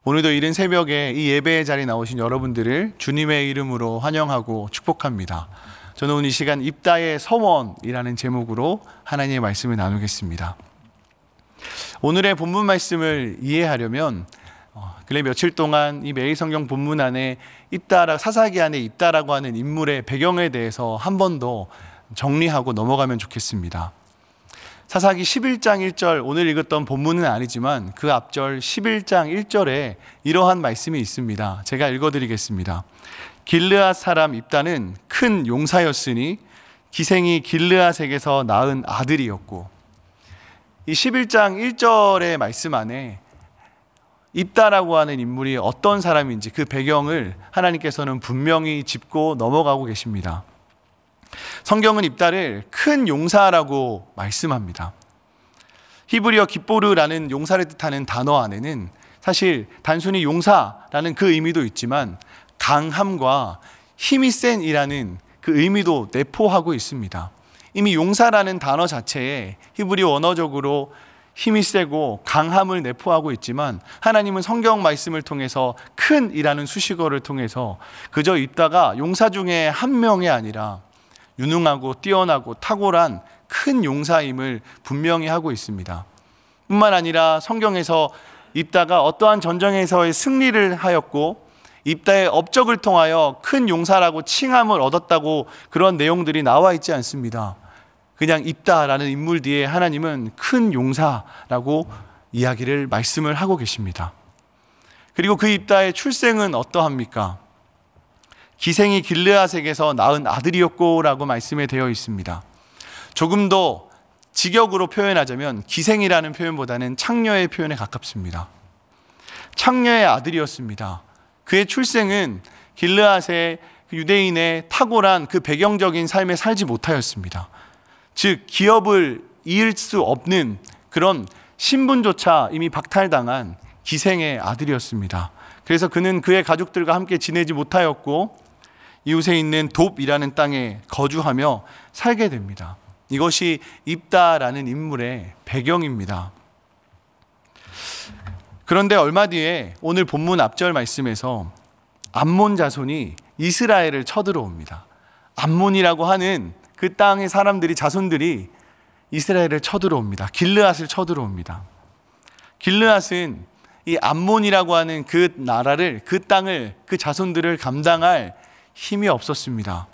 오늘도 이른 새벽에 이 예배의 자리에 나오신 여러분들을 주님의 이름으로 환영하고 축복합니다. 저는 오늘 이 시간 입다의 서원이라는 제목으로 하나님의 말씀을 나누겠습니다. 오늘의 본문 말씀을 이해하려면 근래 며칠 동안 이 매일 성경 본문 안에 사사기 안에 입다라고 하는 인물의 배경에 대해서 한 번 더 정리하고 넘어가면 좋겠습니다. 사사기 11장 1절, 오늘 읽었던 본문은 아니지만 그 앞절 11장 1절에 이러한 말씀이 있습니다. 제가 읽어드리겠습니다. 길르앗 사람 입다는 큰 용사였으니 기생이 길르앗에게서 낳은 아들이었고, 이 11장 1절의 말씀 안에 입다라고 하는 인물이 어떤 사람인지 그 배경을 하나님께서는 분명히 짚고 넘어가고 계십니다. 성경은 입다를 큰 용사라고 말씀합니다. 히브리어 깃보르라는 용사를 뜻하는 단어 안에는 사실 단순히 용사라는 그 의미도 있지만 강함과 힘이 센이라는 그 의미도 내포하고 있습니다. 이미 용사라는 단어 자체에 히브리 원어적으로 힘이 세고 강함을 내포하고 있지만, 하나님은 성경 말씀을 통해서 큰이라는 수식어를 통해서 그저 입다가 용사 중에 한 명이 아니라 유능하고 뛰어나고 탁월한 큰 용사임을 분명히 하고 있습니다. 뿐만 아니라 성경에서 입다가 어떠한 전쟁에서의 승리를 하였고 입다의 업적을 통하여 큰 용사라고 칭함을 얻었다고 그런 내용들이 나와 있지 않습니다. 그냥 입다라는 인물 뒤에 하나님은 큰 용사라고 이야기를 말씀을 하고 계십니다. 그리고 그 입다의 출생은 어떠합니까? 기생이 길르앗에게서 낳은 아들이었고 라고 말씀에 되어 있습니다. 조금 더 직역으로 표현하자면 기생이라는 표현보다는 창녀의 표현에 가깝습니다. 창녀의 아들이었습니다. 그의 출생은 길르앗의 유대인의 탁월한 그 배경적인 삶에 살지 못하였습니다. 즉 기업을 이을 수 없는 그런 신분조차 이미 박탈당한 기생의 아들이었습니다. 그래서 그는 그의 가족들과 함께 지내지 못하였고 이웃에 있는 돕이라는 땅에 거주하며 살게 됩니다. 이것이 입다라는 인물의 배경입니다. 그런데 얼마 뒤에 오늘 본문 앞절 말씀에서 암몬 자손이 이스라엘을 쳐들어옵니다. 암몬이라고 하는 그 땅의 사람들이, 자손들이 이스라엘을 쳐들어옵니다. 길르앗을 쳐들어옵니다. 길르앗은 이 암몬이라고 하는 그 나라를, 그 땅을, 그 자손들을 감당할 힘이 없었습니다.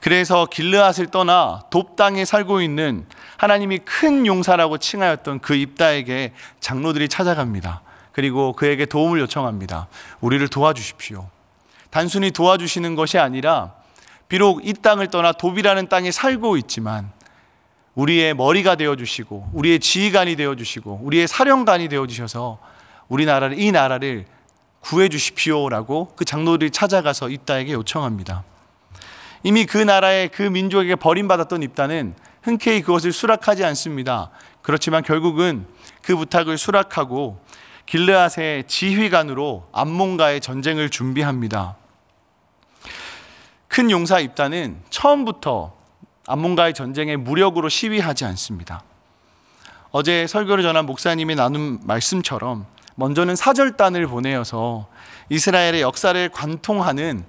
그래서 길르앗을 떠나 돕 땅에 살고 있는 하나님이 큰 용사라고 칭하였던 그 입다에게 장로들이 찾아갑니다. 그리고 그에게 도움을 요청합니다. 우리를 도와주십시오. 단순히 도와주시는 것이 아니라 비록 이 땅을 떠나 돕이라는 땅에 살고 있지만 우리의 머리가 되어주시고 우리의 지휘관이 되어주시고 우리의 사령관이 되어주셔서 이 나라를 구해주십시오라고 그 장로들이 찾아가서 입다에게 요청합니다. 이미 그 나라의 그 민족에게 버림받았던 입다는 흔쾌히 그것을 수락하지 않습니다. 그렇지만 결국은 그 부탁을 수락하고 길르앗의 지휘관으로 암몬과의 전쟁을 준비합니다. 큰 용사 입다는 처음부터 암몬과의 전쟁에 무력으로 시위하지 않습니다. 어제 설교를 전한 목사님이 나눈 말씀처럼 먼저는 사절단을 보내어서 이스라엘의 역사를 관통하는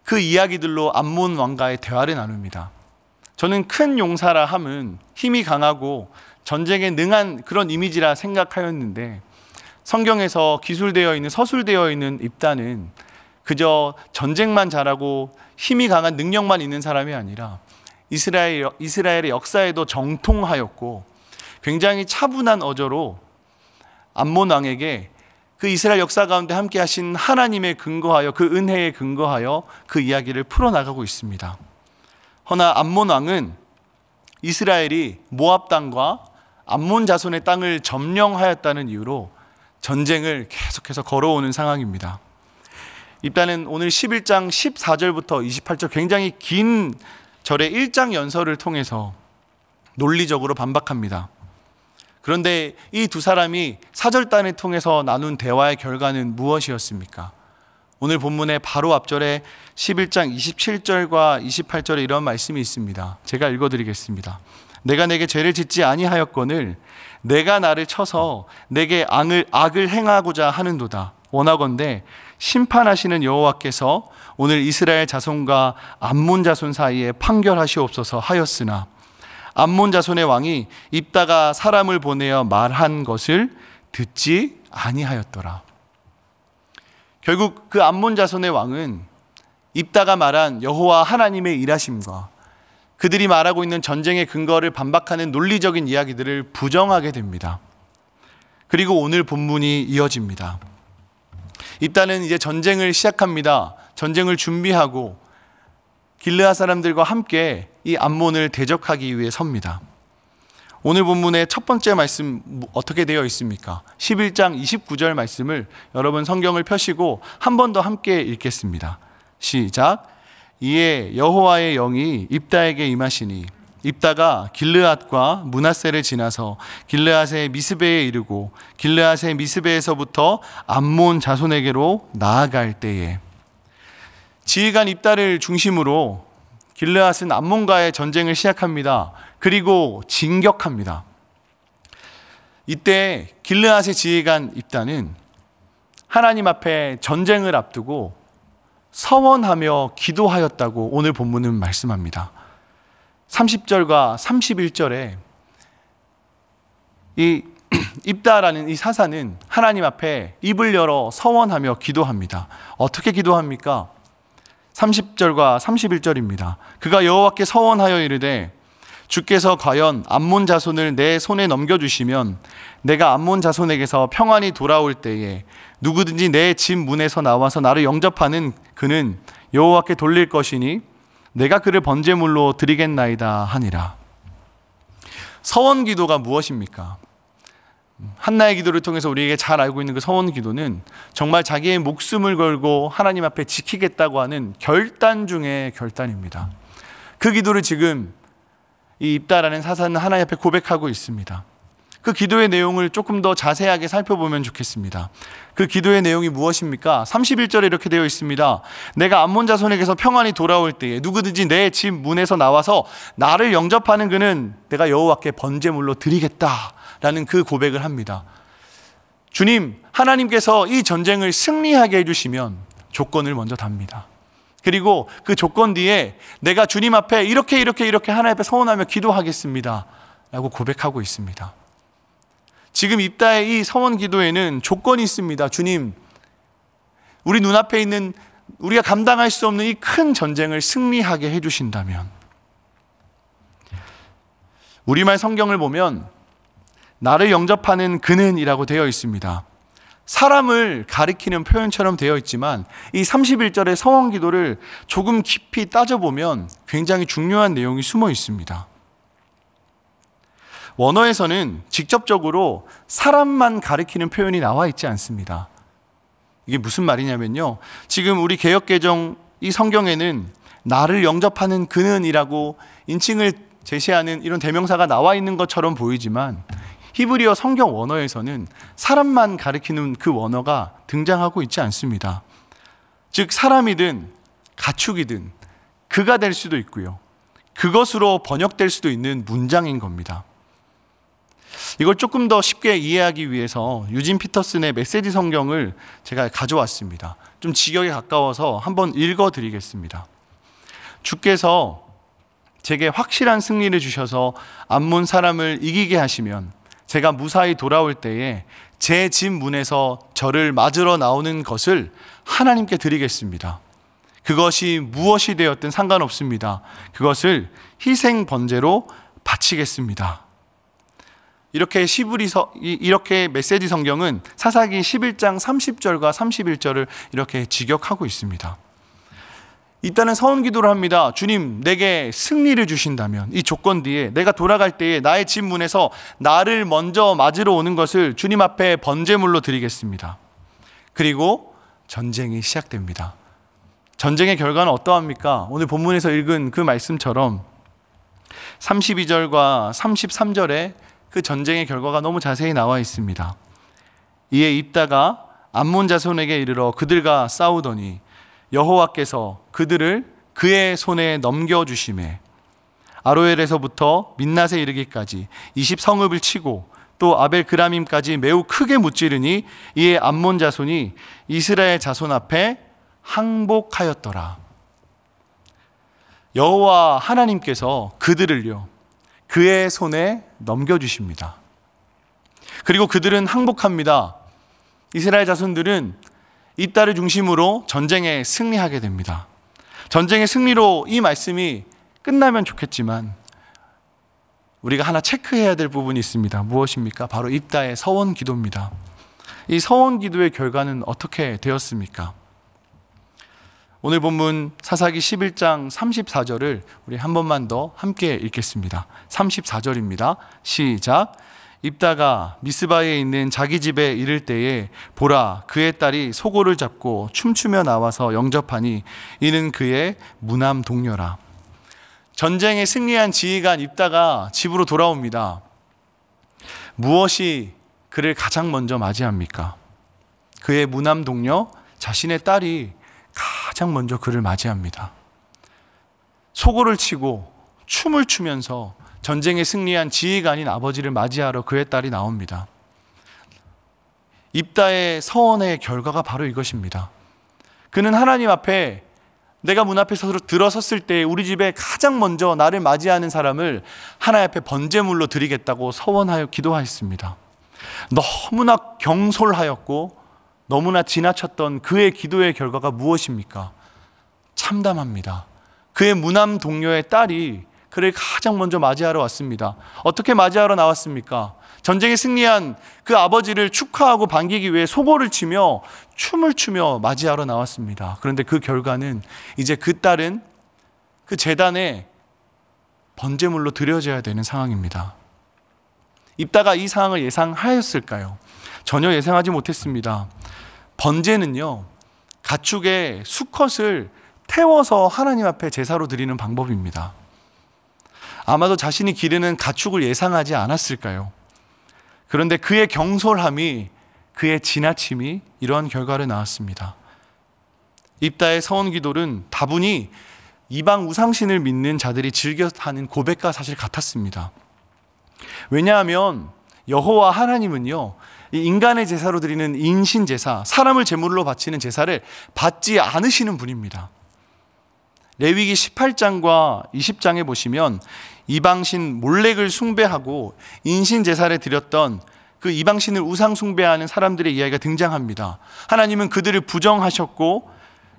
그 이야기들로 암몬 왕과의 대화를 나눕니다. 저는 큰 용사라 함은 힘이 강하고 전쟁에 능한 그런 이미지라 생각하였는데, 성경에서 서술되어 있는 입다는 그저 전쟁만 잘하고 힘이 강한 능력만 있는 사람이 아니라 이스라엘의 역사에도 정통하였고 굉장히 차분한 어조로 암몬 왕에게 그 이스라엘 역사 가운데 함께 하신 하나님에 근거하여, 그 은혜에 근거하여 그 이야기를 풀어나가고 있습니다. 허나 암몬 왕은 이스라엘이 모압 땅과 암몬 자손의 땅을 점령하였다는 이유로 전쟁을 계속해서 걸어오는 상황입니다. 입다는 오늘 11장 14절부터 28절 굉장히 긴 절의 1장 연설을 통해서 논리적으로 반박합니다. 그런데 이 두 사람이 사절단을 통해서 나눈 대화의 결과는 무엇이었습니까? 오늘 본문의 바로 앞절에 11장 27절과 28절에 이런 말씀이 있습니다. 제가 읽어드리겠습니다. 내가 내게 죄를 짓지 아니하였거늘 내가 나를 쳐서 내게 악을 행하고자 하는도다. 원하건대 심판하시는 여호와께서 오늘 이스라엘 자손과 암몬 자손 사이에 판결하시옵소서 하였으나 암몬 자손의 왕이 입다가 사람을 보내어 말한 것을 듣지 아니하였더라. 결국 그 암몬 자손의 왕은 입다가 말한 여호와 하나님의 일하심과 그들이 말하고 있는 전쟁의 근거를 반박하는 논리적인 이야기들을 부정하게 됩니다. 그리고 오늘 본문이 이어집니다. 입다는 이제 전쟁을 시작합니다. 전쟁을 준비하고 길르앗 사람들과 함께 이 암몬을 대적하기 위해 섭니다. 오늘 본문의 첫 번째 말씀 어떻게 되어 있습니까? 11장 29절 말씀을 여러분 성경을 펴시고 한 번 더 함께 읽겠습니다. 시작. 이에 여호와의 영이 입다에게 임하시니 입다가 길르앗과 므낫세를 지나서 길르앗의 미스베에 이르고 길르앗의 미스베에서부터 암몬 자손에게로 나아갈 때에, 지휘관 입다를 중심으로 길르앗은 암몬과의 전쟁을 시작합니다. 그리고 진격합니다. 이때 길르앗의 지휘관 입다는 하나님 앞에 전쟁을 앞두고 서원하며 기도하였다고 오늘 본문은 말씀합니다. 30절과 31절에 이 입다라는 이 사사는 하나님 앞에 입을 열어 서원하며 기도합니다. 어떻게 기도합니까? 30절과 31절입니다. 그가 여호와께 서원하여 이르되 주께서 과연 암몬 자손을 내 손에 넘겨주시면 내가 암몬 자손에게서 평안히 돌아올 때에 누구든지 내 집 문에서 나와서 나를 영접하는 그는 여호와께 돌릴 것이니 내가 그를 번제물로 드리겠나이다 하니라. 서원 기도가 무엇입니까? 한나의 기도를 통해서 우리에게 잘 알고 있는 그 서원 기도는 정말 자기의 목숨을 걸고 하나님 앞에 지키겠다고 하는 결단 중의 결단입니다. 그 기도를 지금 이 입다라는 사사는 하나님 앞에 고백하고 있습니다. 그 기도의 내용을 조금 더 자세하게 살펴보면 좋겠습니다. 그 기도의 내용이 무엇입니까? 31절에 이렇게 되어 있습니다. 내가 암몬 자손에게서 평안히 돌아올 때에 누구든지 내 집 문에서 나와서 나를 영접하는 그는 내가 여호와께 번제물로 드리겠다라는 그 고백을 합니다. 주님, 하나님께서 이 전쟁을 승리하게 해주시면 조건을 먼저 답니다. 그리고 그 조건 뒤에 내가 주님 앞에 이렇게 하나님 앞에 서원하며 기도하겠습니다 라고 고백하고 있습니다. 지금 입다의 이 서원 기도에는 조건이 있습니다. 주님, 우리 눈앞에 있는 우리가 감당할 수 없는 이 큰 전쟁을 승리하게 해주신다면. 우리말 성경을 보면 나를 영접하는 그는 이라고 되어 있습니다. 사람을 가리키는 표현처럼 되어 있지만 이 31절의 서원 기도를 조금 깊이 따져보면 굉장히 중요한 내용이 숨어 있습니다. 원어에서는 직접적으로 사람만 가리키는 표현이 나와 있지 않습니다. 이게 무슨 말이냐면요, 지금 우리 개역개정 이 성경에는 나를 영접하는 그는 이라고 인칭을 제시하는 이런 대명사가 나와 있는 것처럼 보이지만 히브리어 성경 원어에서는 사람만 가리키는 그 원어가 등장하고 있지 않습니다. 즉 사람이든 가축이든 그가 될 수도 있고요, 그것으로 번역될 수도 있는 문장인 겁니다. 이걸 조금 더 쉽게 이해하기 위해서 유진 피터슨의 메시지 성경을 제가 가져왔습니다. 좀 직역에 가까워서 한번 읽어드리겠습니다. 주께서 제게 확실한 승리를 주셔서 암몬 사람을 이기게 하시면 제가 무사히 돌아올 때에 제 집 문에서 저를 맞으러 나오는 것을 하나님께 드리겠습니다. 그것이 무엇이 되었든 상관없습니다. 그것을 희생 번제로 바치겠습니다. 이렇게 메시지 성경은 사사기 11장 30절과 31절을 이렇게 직역하고 있습니다. 일단은 서원 기도를 합니다. 주님, 내게 승리를 주신다면, 이 조건 뒤에 내가 돌아갈 때에 나의 집 문에서 나를 먼저 맞으러 오는 것을 주님 앞에 번제물로 드리겠습니다. 그리고 전쟁이 시작됩니다. 전쟁의 결과는 어떠합니까? 오늘 본문에서 읽은 그 말씀처럼 32절과 33절에 그 전쟁의 결과가 너무 자세히 나와 있습니다. 이에 입다가 암몬 자손에게 이르러 그들과 싸우더니 여호와께서 그들을 그의 손에 넘겨주시매 아로엘에서부터 민낫에 이르기까지 20성읍을 치고 또 아벨 그라밈까지 매우 크게 무찌르니 이에 암몬 자손이 이스라엘 자손 앞에 항복하였더라. 여호와 하나님께서 그들을요 그의 손에 넘겨주십니다. 그리고 그들은 항복합니다. 이스라엘 자손들은 이딸을 중심으로 전쟁에 승리하게 됩니다. 전쟁의 승리로 이 말씀이 끝나면 좋겠지만 우리가 하나 체크해야 될 부분이 있습니다. 무엇입니까? 바로 입다의 서원 기도입니다. 이 서원 기도의 결과는 어떻게 되었습니까? 오늘 본문 사사기 11장 34절을 우리 한 번만 더 함께 읽겠습니다. 34절입니다. 시작. 입다가 미스바에 있는 자기 집에 이를 때에 보라 그의 딸이 소고를 잡고 춤추며 나와서 영접하니 이는 그의 무남 동료라. 전쟁에 승리한 지휘관 입다가 집으로 돌아옵니다. 무엇이 그를 가장 먼저 맞이합니까? 그의 무남 동료 자신의 딸이 가장 먼저 그를 맞이합니다. 소고를 치고 춤을 추면서 전쟁에 승리한 지휘관인 아버지를 맞이하러 그의 딸이 나옵니다. 입다의 서원의 결과가 바로 이것입니다. 그는 하나님 앞에 내가 문 앞에 들어섰을 때 우리 집에 가장 먼저 나를 맞이하는 사람을 하나님 앞에 번제물로 드리겠다고 서원하여 기도하였습니다. 너무나 경솔하였고 너무나 지나쳤던 그의 기도의 결과가 무엇입니까? 참담합니다. 그의 무남 동료의 딸이 그를 가장 먼저 맞이하러 왔습니다. 어떻게 맞이하러 나왔습니까? 전쟁에 승리한 그 아버지를 축하하고 반기기 위해 소고를 치며 춤을 추며 맞이하러 나왔습니다. 그런데 그 결과는 이제 그 딸은 그 제단에 번제물로 드려져야 되는 상황입니다. 입다가 이 상황을 예상하였을까요? 전혀 예상하지 못했습니다. 번제는요, 가축의 수컷을 태워서 하나님 앞에 제사로 드리는 방법입니다. 아마도 자신이 기르는 가축을 예상하지 않았을까요? 그런데 그의 경솔함이, 그의 지나침이 이러한 결과를 낳았습니다. 입다의 서원 기도는 다분히 이방 우상신을 믿는 자들이 즐겨 하는 고백과 사실 같았습니다. 왜냐하면 여호와 하나님은요, 이 인간의 제사로 드리는 인신 제사, 사람을 제물로 바치는 제사를 받지 않으시는 분입니다. 레위기 18장과 20장에 보시면 이방신 몰렉을 숭배하고 인신 제사를 드렸던 그 이방신을 우상 숭배하는 사람들의 이야기가 등장합니다. 하나님은 그들을 부정하셨고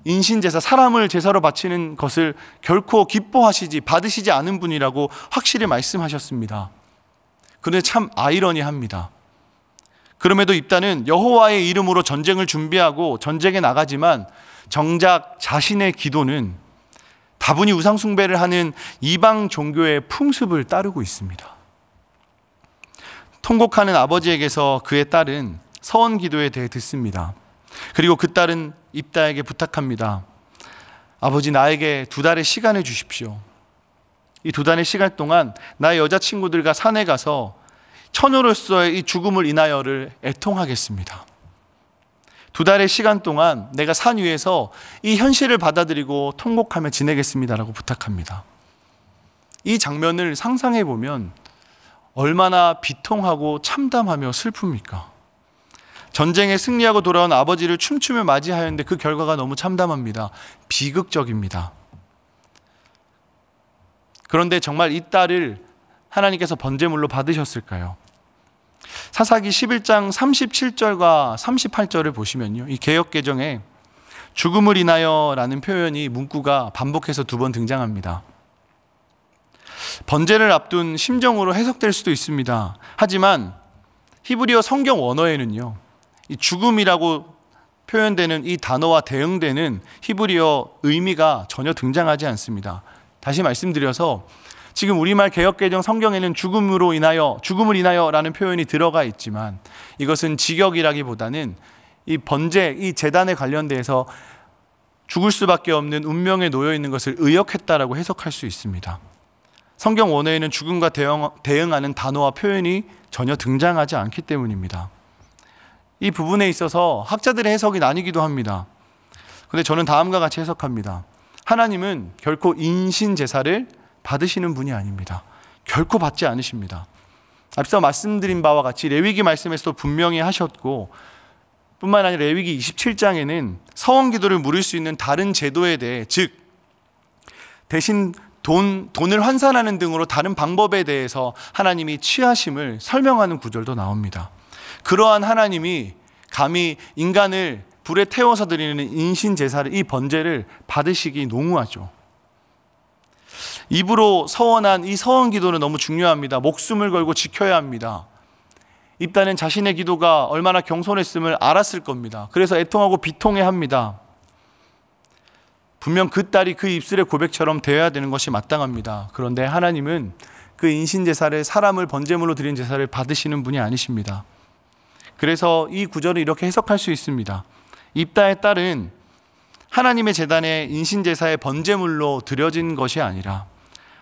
인신 제사, 사람을 제사로 바치는 것을 결코 기뻐하시지 받으시지 않은 분이라고 확실히 말씀하셨습니다. 그런데 참 아이러니합니다. 그럼에도 입다는 여호와의 이름으로 전쟁을 준비하고 전쟁에 나가지만 정작 자신의 기도는 다분히 우상 숭배를 하는 이방 종교의 풍습을 따르고 있습니다. 통곡하는 아버지에게서 그의 딸은 서원 기도에 대해 듣습니다. 그리고 그 딸은 입다에게 부탁합니다. 아버지, 나에게 2달의 시간을 주십시오. 이 2달의 시간 동안 나의 여자친구들과 산에 가서 처녀로서의 이 죽음을 인하여를 애통하겠습니다. 2달의 시간 동안 내가 산 위에서 이 현실을 받아들이고 통곡하며 지내겠습니다라고 부탁합니다. 이 장면을 상상해 보면 얼마나 비통하고 참담하며 슬픕니까? 전쟁에 승리하고 돌아온 아버지를 춤추며 맞이하였는데 그 결과가 너무 참담합니다. 비극적입니다. 그런데 정말 이 딸을 하나님께서 번제물로 받으셨을까요? 사사기 11장 37절과 38절을 보시면요, 이 개역개정에 죽음을 인하여 라는 표현이 문구가 반복해서 2번 등장합니다. 번제를 앞둔 심정으로 해석될 수도 있습니다. 하지만 히브리어 성경 원어에는요, 이 죽음이라고 표현되는 이 단어와 대응되는 히브리어 의미가 전혀 등장하지 않습니다. 다시 말씀드려서 지금 우리말 개역개정 성경에는 죽음을 인하여라는 표현이 들어가 있지만 이것은 직역이라기보다는 이 번제, 이 제단에 관련돼서 죽을 수밖에 없는 운명에 놓여 있는 것을 의역했다라고 해석할 수 있습니다. 성경 원어에는 죽음과 대응하는 단어와 표현이 전혀 등장하지 않기 때문입니다. 이 부분에 있어서 학자들의 해석이 나뉘기도 합니다. 그런데 저는 다음과 같이 해석합니다. 하나님은 결코 인신 제사를 받으시는 분이 아닙니다. 결코 받지 않으십니다. 앞서 말씀드린 바와 같이 레위기 말씀에서도 분명히 하셨고, 뿐만 아니라 레위기 27장에는 서원 기도를 물을 수 있는 다른 제도에 대해, 즉 대신 돈을 환산하는 등으로 다른 방법에 대해서 하나님이 취하심을 설명하는 구절도 나옵니다. 그러한 하나님이 감히 인간을 불에 태워서 드리는 인신제사를, 이 번제를 받으시기 농후하죠. 입으로 서원한 이 서원 기도는 너무 중요합니다. 목숨을 걸고 지켜야 합니다. 입다는 자신의 기도가 얼마나 경솔했음을 알았을 겁니다. 그래서 애통하고 비통해합니다. 분명 그 딸이 그 입술의 고백처럼 되어야 되는 것이 마땅합니다. 그런데 하나님은 그 인신제사를, 사람을 번제물로 드린 제사를 받으시는 분이 아니십니다. 그래서 이 구절을 이렇게 해석할 수 있습니다. 입다의 딸은 하나님의 제단에 인신제사의 번제물로 드려진 것이 아니라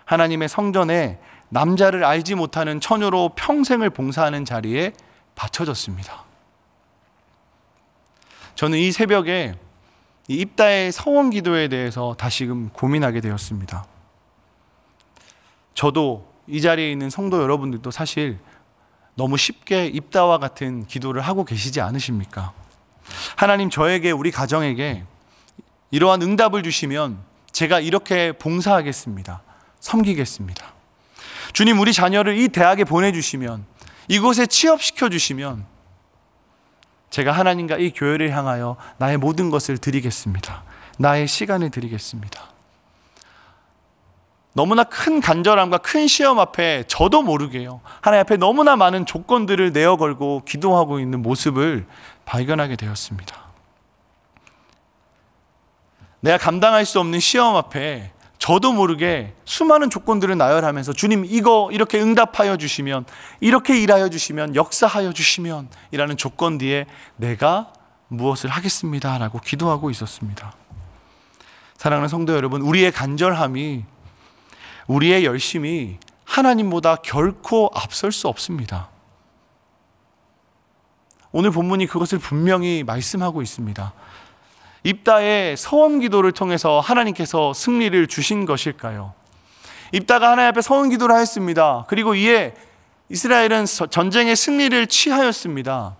하나님의 성전에 남자를 알지 못하는 처녀로 평생을 봉사하는 자리에 바쳐졌습니다. 저는 이 새벽에 이 입다의 서원 기도에 대해서 다시금 고민하게 되었습니다. 저도 이 자리에 있는 성도 여러분들도 사실 너무 쉽게 입다와 같은 기도를 하고 계시지 않으십니까? 하나님, 저에게, 우리 가정에게 이러한 응답을 주시면 제가 이렇게 봉사하겠습니다. 섬기겠습니다. 주님, 우리 자녀를 이 대학에 보내주시면, 이곳에 취업시켜 주시면 제가 하나님과 이 교회를 향하여 나의 모든 것을 드리겠습니다. 나의 시간을 드리겠습니다. 너무나 큰 간절함과 큰 시험 앞에 저도 모르게요, 하나님 앞에 너무나 많은 조건들을 내어 걸고 기도하고 있는 모습을 발견하게 되었습니다. 내가 감당할 수 없는 시험 앞에 저도 모르게 수많은 조건들을 나열하면서, 주님, 이거 이렇게 응답하여 주시면, 이렇게 일하여 주시면, 역사하여 주시면 이라는 조건 뒤에 내가 무엇을 하겠습니다 라고 기도하고 있었습니다. 사랑하는 성도 여러분, 우리의 간절함이, 우리의 열심이 하나님보다 결코 앞설 수 없습니다. 오늘 본문이 그것을 분명히 말씀하고 있습니다. 입다의 서원 기도를 통해서 하나님께서 승리를 주신 것일까요? 입다가 하나님 앞에 서원 기도를 하였습니다. 그리고 이에 이스라엘은 전쟁의 승리를 취하였습니다.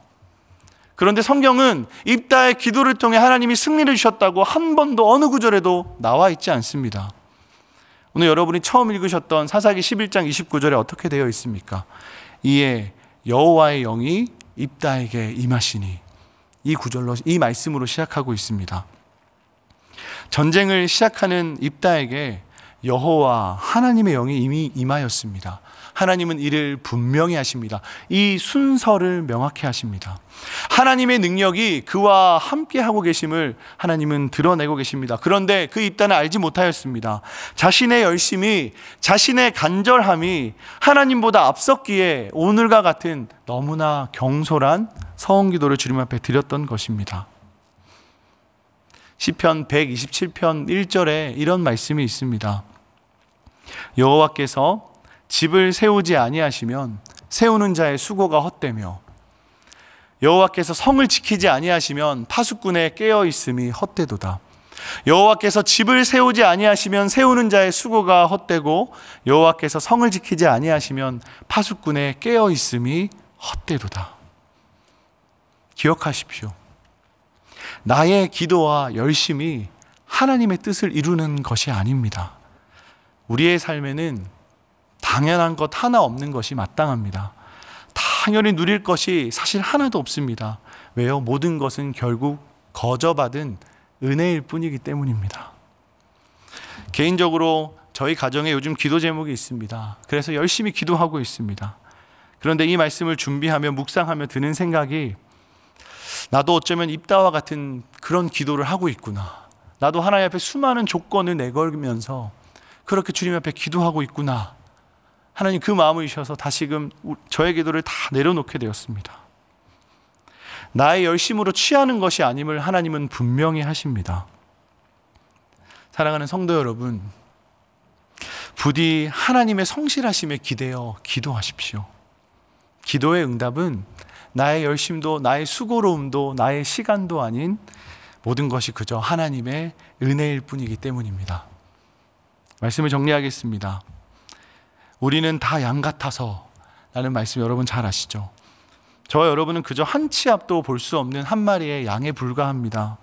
그런데 성경은 입다의 기도를 통해 하나님이 승리를 주셨다고 한 번도 어느 구절에도 나와 있지 않습니다. 오늘 여러분이 처음 읽으셨던 사사기 11장 29절에 어떻게 되어 있습니까? 이에 여호와의 영이 입다에게 임하시니, 이 구절로, 이 말씀으로 시작하고 있습니다. 전쟁을 시작하는 입다에게 여호와 하나님의 영이 이미 임하였습니다. 하나님은 이를 분명히 하십니다. 이 순서를 명확히 하십니다. 하나님의 능력이 그와 함께 하고 계심을 하나님은 드러내고 계십니다. 그런데 그 입다는 알지 못하였습니다. 자신의 열심이, 자신의 간절함이 하나님보다 앞섰기에 오늘과 같은 너무나 경솔한 서원 기도를 주님 앞에 드렸던 것입니다. 시편 127편 1절에 이런 말씀이 있습니다. 여호와께서 집을 세우지 아니하시면 세우는 자의 수고가 헛되며, 여호와께서 성을 지키지 아니하시면 파수꾼의 깨어 있음이 헛되도다. 여호와께서 집을 세우지 아니하시면 세우는 자의 수고가 헛되고, 여호와께서 성을 지키지 아니하시면 파수꾼의 깨어 있음이 헛되도다. 기억하십시오. 나의 기도와 열심이 하나님의 뜻을 이루는 것이 아닙니다. 우리의 삶에는 당연한 것 하나 없는 것이 마땅합니다. 당연히 누릴 것이 사실 하나도 없습니다. 왜요? 모든 것은 결국 거저받은 은혜일 뿐이기 때문입니다. 개인적으로 저희 가정에 요즘 기도 제목이 있습니다. 그래서 열심히 기도하고 있습니다. 그런데 이 말씀을 준비하며 묵상하며 드는 생각이, 나도 어쩌면 입다와 같은 그런 기도를 하고 있구나. 나도 하나님 앞에 수많은 조건을 내걸면서 그렇게 주님 앞에 기도하고 있구나. 하나님, 그 마음을 주셔서 다시금 저의 기도를 다 내려놓게 되었습니다. 나의 열심으로 취하는 것이 아님을 하나님은 분명히 하십니다. 사랑하는 성도 여러분, 부디 하나님의 성실하심에 기대어 기도하십시오. 기도의 응답은 나의 열심도, 나의 수고로움도, 나의 시간도 아닌 모든 것이 그저 하나님의 은혜일 뿐이기 때문입니다. 말씀을 정리하겠습니다. 우리는 다 양 같아서 라는 말씀 여러분 잘 아시죠? 저와 여러분은 그저 한 치 앞도 볼 수 없는 한 마리의 양에 불과합니다.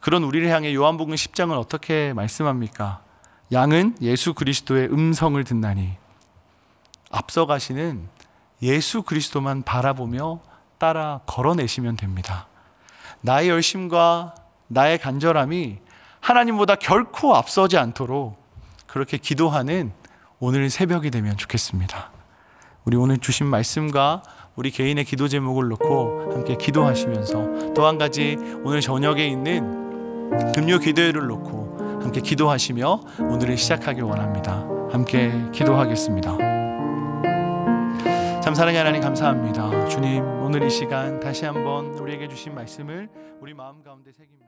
그런 우리를 향해 요한복음 10장은 어떻게 말씀합니까? 양은 예수 그리스도의 음성을 듣나니. 앞서가시는 예수 그리스도만 바라보며 따라 걸어내시면 됩니다. 나의 열심과 나의 간절함이 하나님보다 결코 앞서지 않도록 그렇게 기도하는 오늘 새벽이 되면 좋겠습니다. 우리 오늘 주신 말씀과 우리 개인의 기도 제목을 놓고 함께 기도하시면서 또 한 가지 오늘 저녁에 있는 금요 기도회를 놓고 함께 기도하시며 오늘을 시작하길 원합니다. 함께 기도하겠습니다. 참 사랑의 하나님 감사합니다. 주님, 오늘 이 시간 다시 한번 우리에게 주신 말씀을 우리 마음 가운데 새깁니다.